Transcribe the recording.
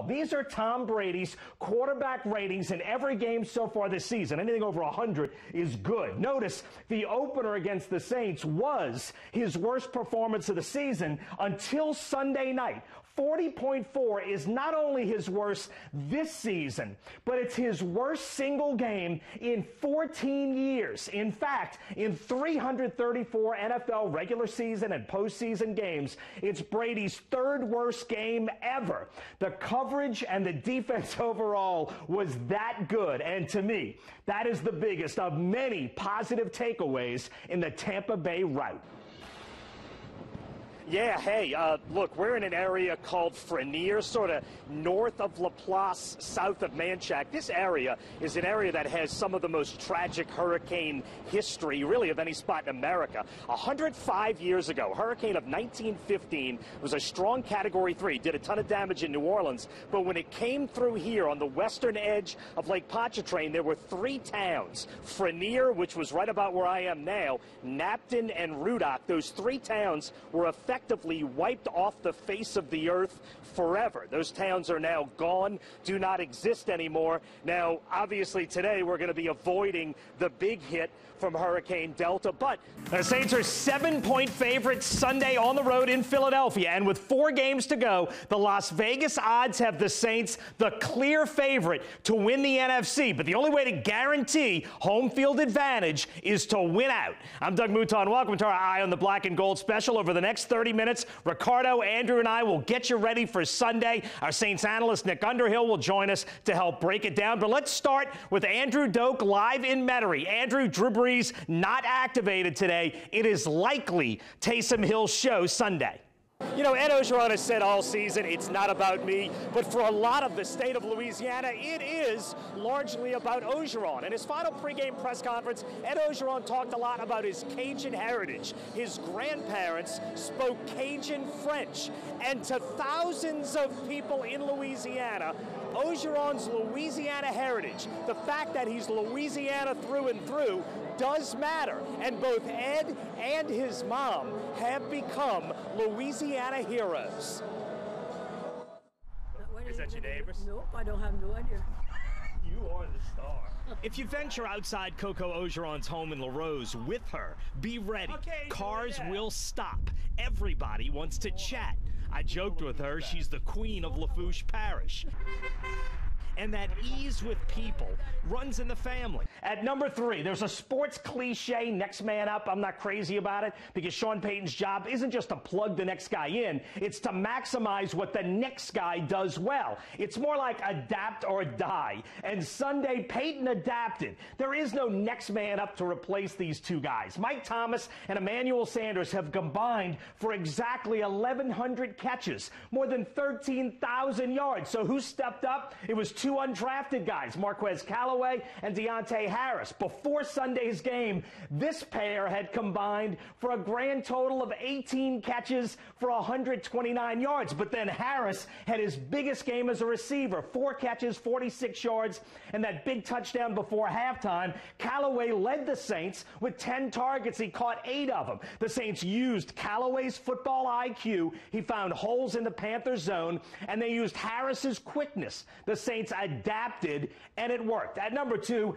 These are Tom Brady's quarterback ratings in every game so far this season. Anything over 100 is good. Notice the opener against the Saints was his worst performance of the season until Sunday night. 40.4 is not only his worst this season, but it's his worst single game in 14 years. In fact, in 334 NFL regular season and postseason games, it's Brady's third worst game ever. The coverage and the defense overall was that good, and to me, that is the biggest of many positive takeaways in the Tampa Bay rout. Yeah, hey, look, we're in an area called Frenier, sort of north of Laplace, south of Manchac. This area is an area that has some of the most tragic hurricane history, really, of any spot in America. 105 years ago, hurricane of 1915 was a strong Category 3, did a ton of damage in New Orleans, but when it came through here on the western edge of Lake Pontchartrain, there were three towns, Frenier, which was right about where I am now, Napton, and Rudock. Those three towns were effectively wiped off the face of the earth forever. Those towns are now gone, do not exist anymore. Now, obviously, today we're going to be avoiding the big hit from Hurricane Delta, but the Saints are 7-point favorites Sunday on the road in Philadelphia, and with 4 games to go, the Las Vegas odds have the Saints the clear favorite to win the NFC, but the only way to guarantee home field advantage is to win out. I'm Doug Mouton. Welcome to our Eye on the Black and Gold special. Over the next 30 minutes, Ricardo, Andrew, and I will get you ready for Sunday. Our Saints analyst, Nick Underhill, will join us to help break it down, but let's start with Andrew Doak live in Metairie. Andrew, Drew Brees not activated today. It is likely Taysom Hill's show Sunday. You know, Ed Orgeron has said all season, it's not about me, but for a lot of the state of Louisiana, it is largely about Orgeron. In his final pregame press conference, Ed Orgeron talked a lot about his Cajun heritage. His grandparents spoke Cajun French, and to thousands of people in Louisiana, Orgeron's Louisiana heritage, the fact that he's Louisiana through and through, does matter. And both Ed and his mom have become Louisiana heroes. Is that your neighbors? Nope, I don't have no idea. You are the star. If you venture outside Coco Orgeron's home in LaRose with her, be ready. Cars will stop. Everybody wants to chat. I joked with her, she's the queen of Lafourche Parish. And that ease with people runs in the family. At number 3, there's a sports cliche, next man up. I'm not crazy about it because Sean Payton's job isn't just to plug the next guy in, it's to maximize what the next guy does well. It's more like adapt or die. And Sunday, Payton adapted. There is no next man up to replace these two guys. Mike Thomas and Emmanuel Sanders have combined for exactly 1,100 catches, more than 13,000 yards. So who stepped up? It was two undrafted guys, Marquez Callaway and Deontay Harris. Before Sunday's game, this pair had combined for a grand total of 18 catches for 129 yards. But then Harris had his biggest game as a receiver, 4 catches, 46 yards, and that big touchdown before halftime. Callaway led the Saints with 10 targets. He caught 8 of them. The Saints used Callaway's football IQ. He found holes in the Panthers zone, and they used Harris's quickness. The Saints adapted, and it worked. At number 2,